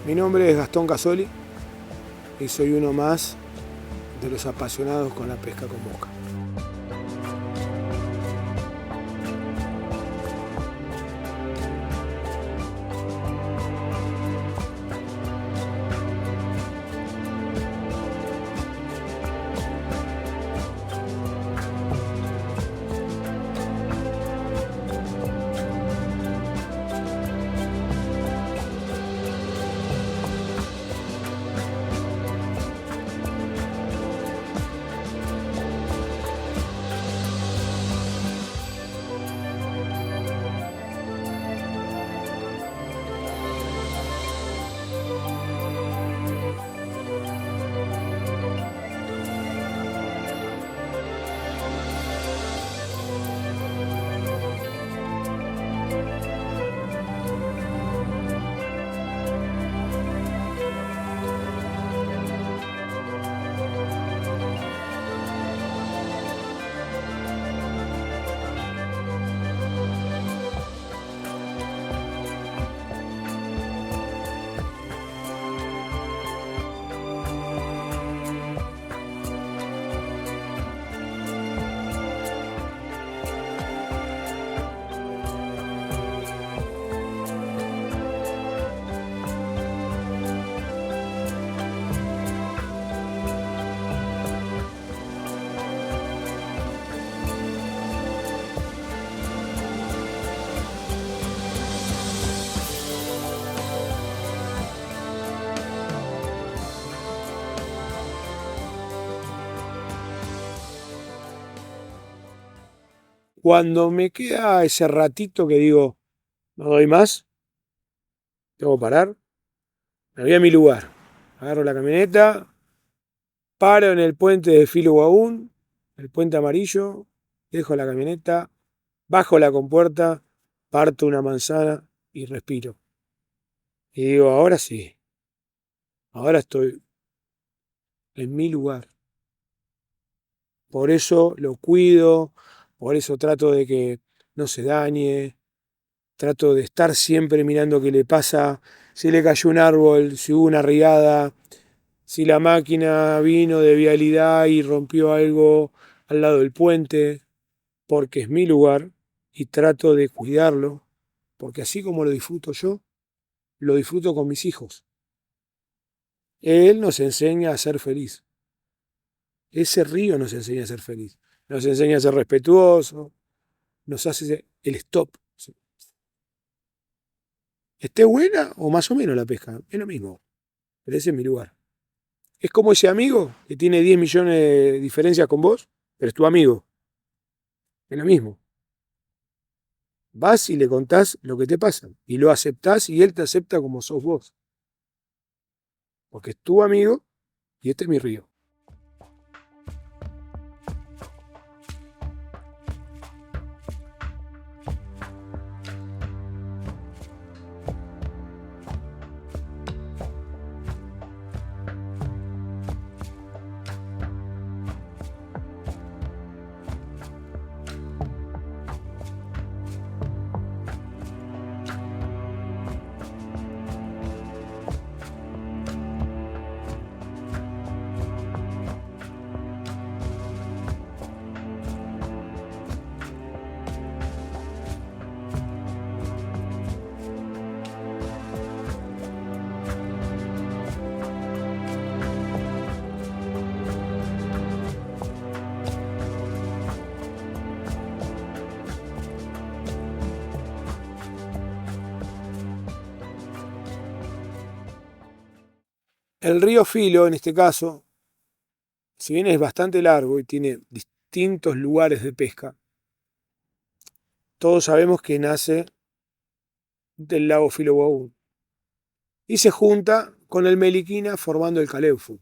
Mi nombre es Gastón Casoli y soy uno más de los apasionados con la pesca con mosca. Cuando me queda ese ratito que digo, no doy más, tengo que parar, me voy a mi lugar. Agarro la camioneta, paro en el puente de Filo Guagún, el puente amarillo, dejo la camioneta, bajo la compuerta, parto una manzana y respiro. Y digo, ahora sí, ahora estoy en mi lugar. Por eso lo cuido, por eso trato de que no se dañe, trato de estar siempre mirando qué le pasa, si le cayó un árbol, si hubo una riada, si la máquina vino de vialidad y rompió algo al lado del puente, porque es mi lugar y trato de cuidarlo, porque así como lo disfruto yo, lo disfruto con mis hijos. Él nos enseña a ser feliz. Ese río nos enseña a ser feliz. Nos enseña a ser respetuoso, nos hace el stop. Esté buena o más o menos la pesca, es lo mismo, pero ese es mi lugar. Es como ese amigo que tiene 10 millones de diferencias con vos, pero es tu amigo. Es lo mismo. Vas y le contás lo que te pasa y lo aceptás y él te acepta como sos vos. Porque es tu amigo y este es mi río. El río Filo, en este caso, si bien es bastante largo y tiene distintos lugares de pesca, todos sabemos que nace del lago Filo Guagún y se junta con el Meliquina formando el Caleufu.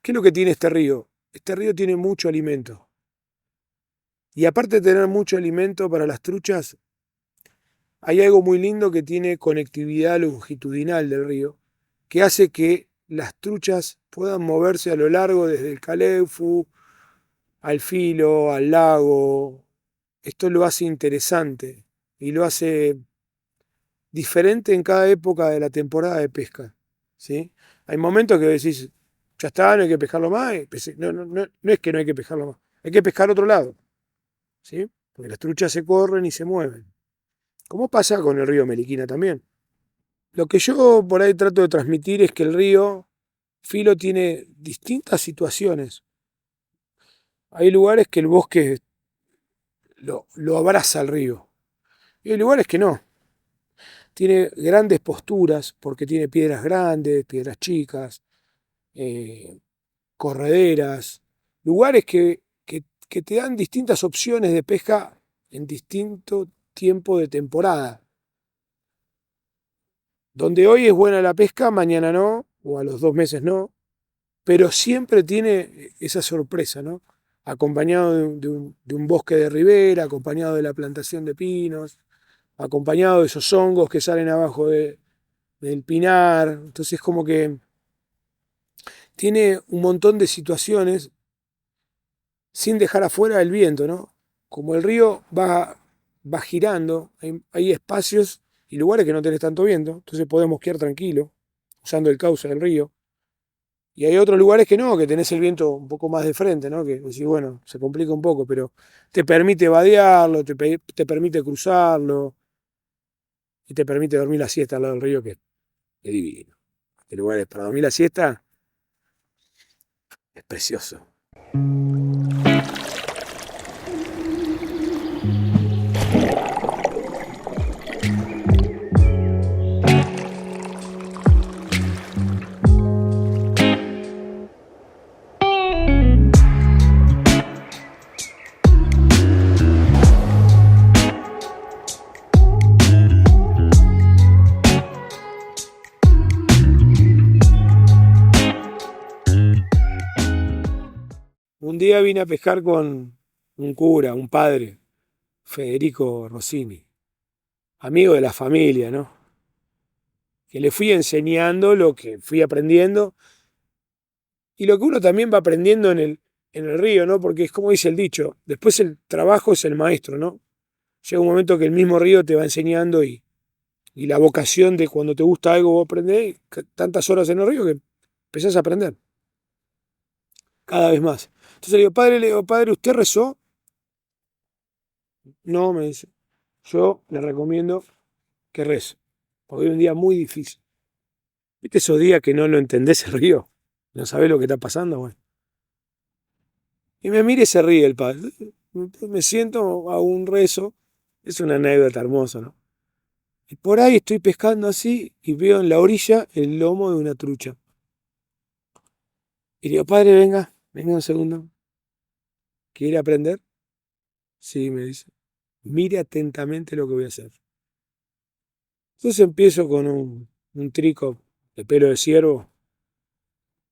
¿Qué es lo que tiene este río? Este río tiene mucho alimento. Y aparte de tener mucho alimento para las truchas, hay algo muy lindo que tiene conectividad longitudinal del río, que hace que las truchas puedan moverse a lo largo desde el Caleufu al Filo, al lago. Esto lo hace interesante y lo hace diferente en cada época de la temporada de pesca, ¿sí? Hay momentos que decís, ya está, no hay que pescarlo más. No, no, no, no es que no hay que pescarlo más, hay que pescar otro lado, ¿sí? Porque las truchas se corren y se mueven. Como pasa con el río Meliquina también. Lo que yo por ahí trato de transmitir es que el río Filo tiene distintas situaciones. Hay lugares que el bosque lo abraza al río. Y hay lugares que no. Tiene grandes posturas porque tiene piedras grandes, piedras chicas, eh, correderas, lugares que te dan distintas opciones de pesca en distinto tiempo de temporada. Donde hoy es buena la pesca, mañana no, o a los 2 meses no, pero siempre tiene esa sorpresa, ¿no? Acompañado de un bosque de ribera, acompañado de la plantación de pinos, acompañado de esos hongos que salen abajo del pinar. Entonces como que tiene un montón de situaciones sin dejar afuera el viento, ¿no? Como el río va girando, hay espacios y lugares que no tenés tanto viento, entonces podemos quedar tranquilo usando el cauce del río. Y hay otros lugares que no, que tenés el viento un poco más de frente, ¿no? Que decís, bueno, se complica un poco, pero te permite vadearlo, te permite cruzarlo y te permite dormir la siesta al lado del río, que es divino. Este lugar es para dormir la siesta, es precioso. Un día vine a pescar con un cura, un padre, Federico Rossini, amigo de la familia, ¿no? Que le fui enseñando lo que fui aprendiendo y lo que uno también va aprendiendo en el río, ¿no? Porque es como dice el dicho, después el trabajo es el maestro, ¿no? Llega un momento que el mismo río te va enseñando y la vocación de cuando te gusta algo vos aprendés, tantas horas en el río que empezás a aprender cada vez más. Entonces le digo, padre, ¿usted rezó? No, me dice, yo le recomiendo que rece, porque hoy es un día muy difícil. ¿Viste esos días que no lo entendés el río? ¿No sabés lo que está pasando? Bueno. Y me mira y se ríe el padre. Me siento a un rezo. Es una anécdota hermosa, ¿no? Y por ahí estoy pescando así y veo en la orilla el lomo de una trucha. Y digo, padre, venga un segundo. ¿Quiere aprender? Sí, me dice. Mire atentamente lo que voy a hacer. Entonces empiezo con un trico de pelo de ciervo.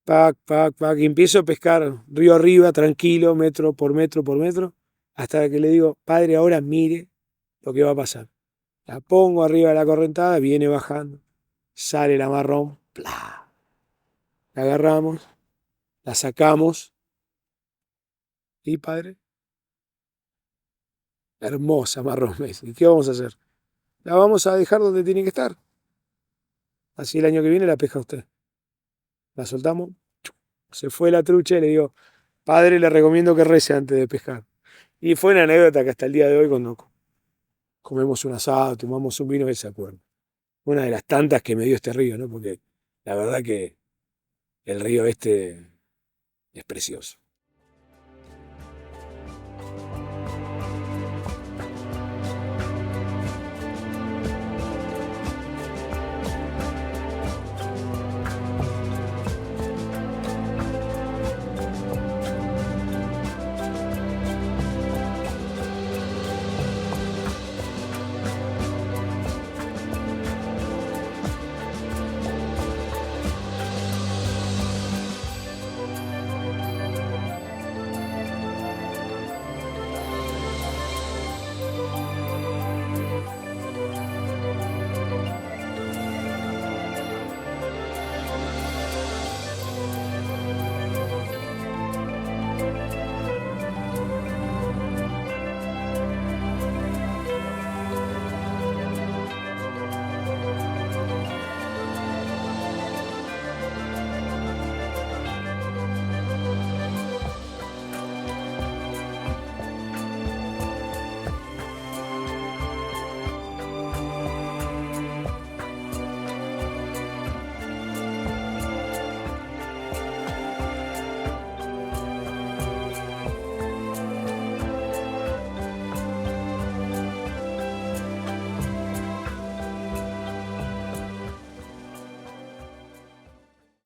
Pac, pac, pac. Y empiezo a pescar río arriba, tranquilo, metro por metro por metro. Hasta que le digo, padre, ahora mire lo que va a pasar. La pongo arriba de la correntada, viene bajando. Sale la marrón. ¡Plá! La agarramos, la sacamos. ¿Y padre? Hermosa marrón. Me dice, ¿y qué vamos a hacer? La vamos a dejar donde tiene que estar. Así el año que viene la pesca usted. La soltamos. Se fue la trucha y le digo, padre, le recomiendo que rece antes de pescar. Y fue una anécdota que hasta el día de hoy, cuando comemos un asado, tomamos un vino, él se acuerda. Una de las tantas que me dio este río, ¿no? Porque la verdad que el río este es precioso.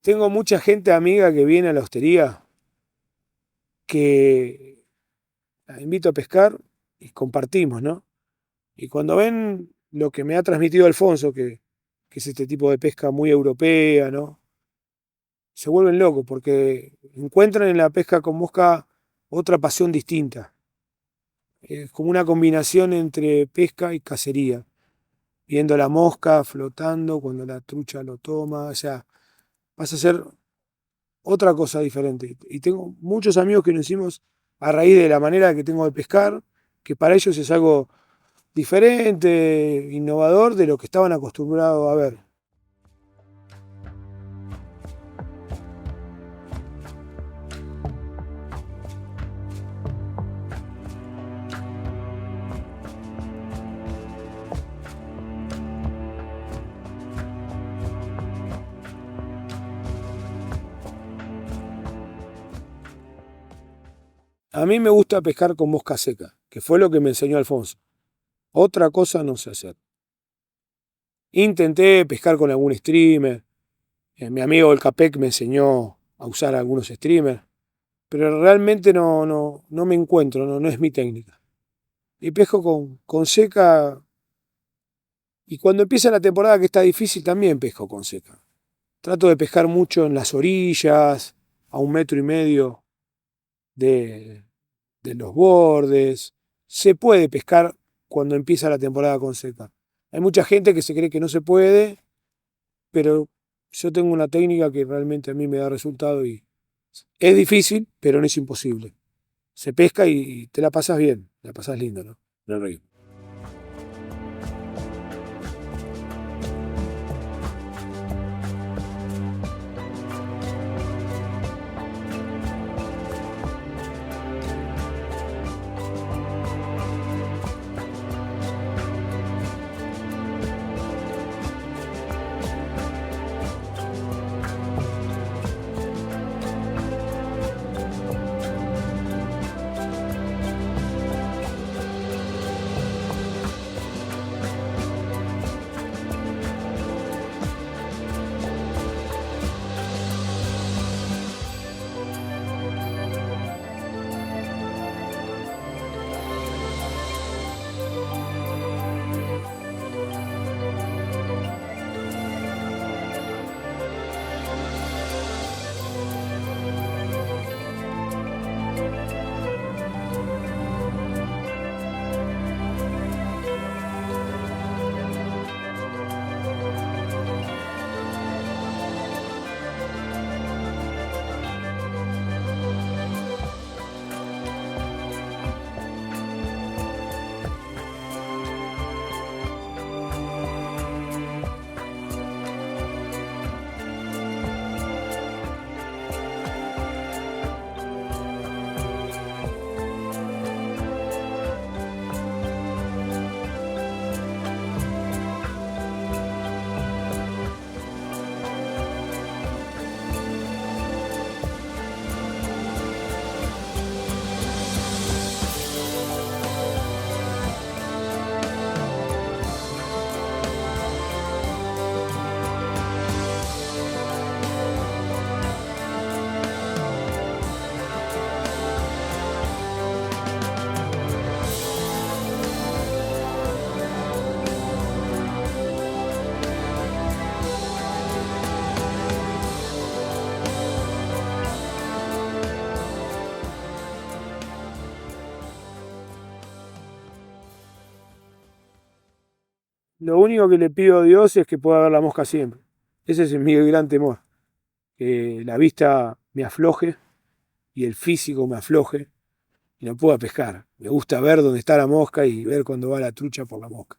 tengo mucha gente amiga que viene a la hostería que la invito a pescar y compartimos, ¿no? Y cuando ven lo que me ha transmitido Alfonso, que es este tipo de pesca muy europea, ¿no? Se vuelven locos porque encuentran en la pesca con mosca otra pasión distinta. Es como una combinación entre pesca y cacería. Viendo la mosca flotando cuando la trucha lo toma, o sea, vas a hacer otra cosa diferente. Y tengo muchos amigos que nos hicimos a raíz de la manera que tengo de pescar, que para ellos es algo diferente, innovador de lo que estaban acostumbrados a ver. A mí me gusta pescar con mosca seca, que fue lo que me enseñó Alfonso. Otra cosa no sé hacer. Intenté pescar con algún streamer. Mi amigo el Capec me enseñó a usar algunos streamers. Pero realmente no me encuentro, no es mi técnica. Y pesco con seca. Y cuando empieza la temporada que está difícil, también pesco con seca. Trato de pescar mucho en las orillas, a 1,5 metros de los bordes. Se puede pescar cuando empieza la temporada con seca. Hay mucha gente que se cree que no se puede, pero yo tengo una técnica que realmente a mí me da resultado y es difícil, pero no es imposible. Se pesca y te la pasas bien, la pasas lindo, ¿no? En el río. Lo único que le pido a Dios es que pueda ver la mosca siempre. Ese es mi gran temor. Que la vista me afloje y el físico me afloje y no pueda pescar. Me gusta ver dónde está la mosca y ver cuando va la trucha por la mosca.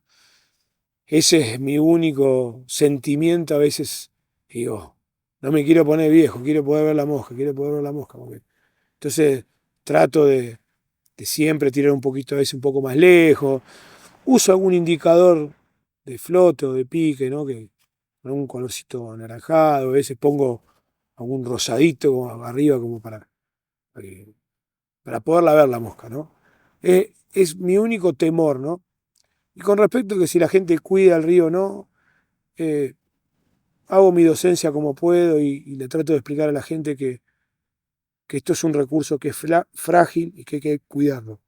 Ese es mi único sentimiento a veces. Digo, no me quiero poner viejo, quiero poder ver la mosca, quiero poder ver la mosca. Entonces trato de siempre tirar un poquito, a veces un poco más lejos. Uso algún indicador de flote o de pique, ¿no? Que con un colorcito anaranjado, a veces pongo algún rosadito como arriba como para poderla ver la mosca, ¿no? Es mi único temor, ¿no? Y con respecto a que si la gente cuida el río o no, eh, hago mi docencia como puedo y le trato de explicar a la gente que esto es un recurso que es frágil y que hay que cuidarlo,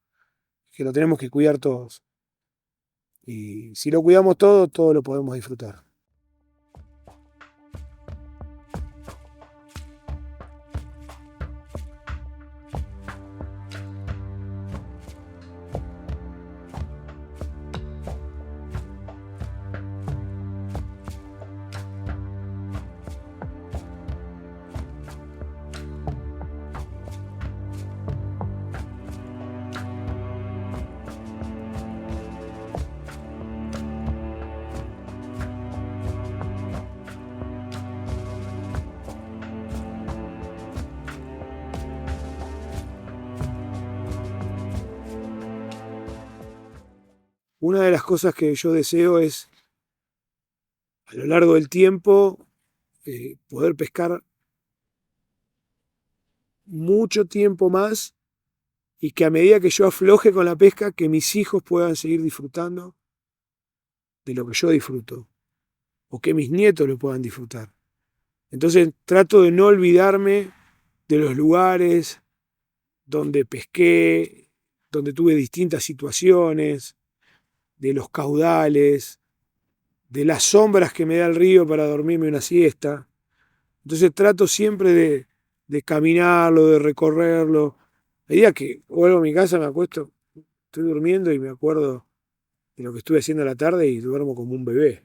que lo tenemos que cuidar todos. Y si lo cuidamos todo, todo lo podemos disfrutar. Una de las cosas que yo deseo es, a lo largo del tiempo, poder pescar mucho tiempo más y que a medida que yo afloje con la pesca, que mis hijos puedan seguir disfrutando de lo que yo disfruto, o que mis nietos lo puedan disfrutar. Entonces trato de no olvidarme de los lugares donde pesqué, donde tuve distintas situaciones, de los caudales, de las sombras que me da el río para dormirme una siesta. Entonces trato siempre de caminarlo, de recorrerlo. El día que vuelvo a mi casa me acuesto, estoy durmiendo y me acuerdo de lo que estuve haciendo a la tarde y duermo como un bebé.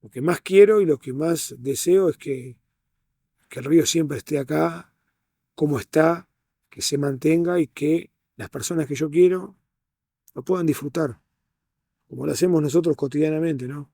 Lo que más quiero y lo que más deseo es que el río siempre esté acá, como está, que se mantenga y que las personas que yo quiero lo puedan disfrutar, como lo hacemos nosotros cotidianamente, ¿no?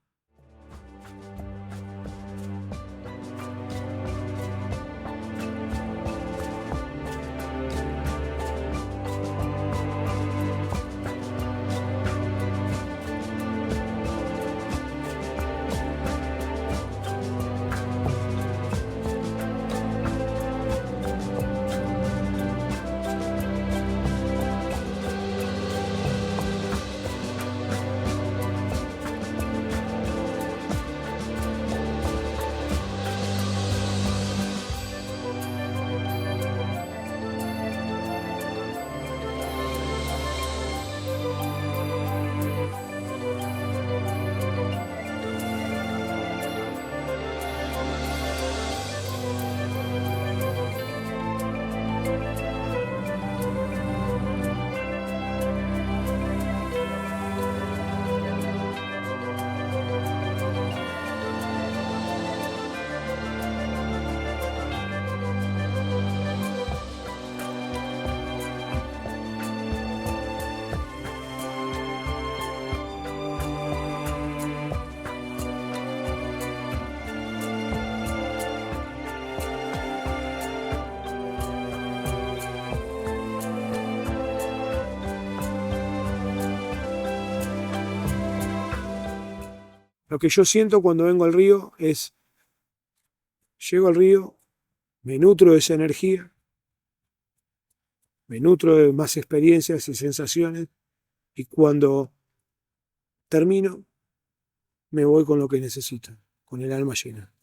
Lo que yo siento cuando vengo al río es, llego al río, me nutro de esa energía, me nutro de más experiencias y sensaciones, y cuando termino, me voy con lo que necesito, con el alma llena.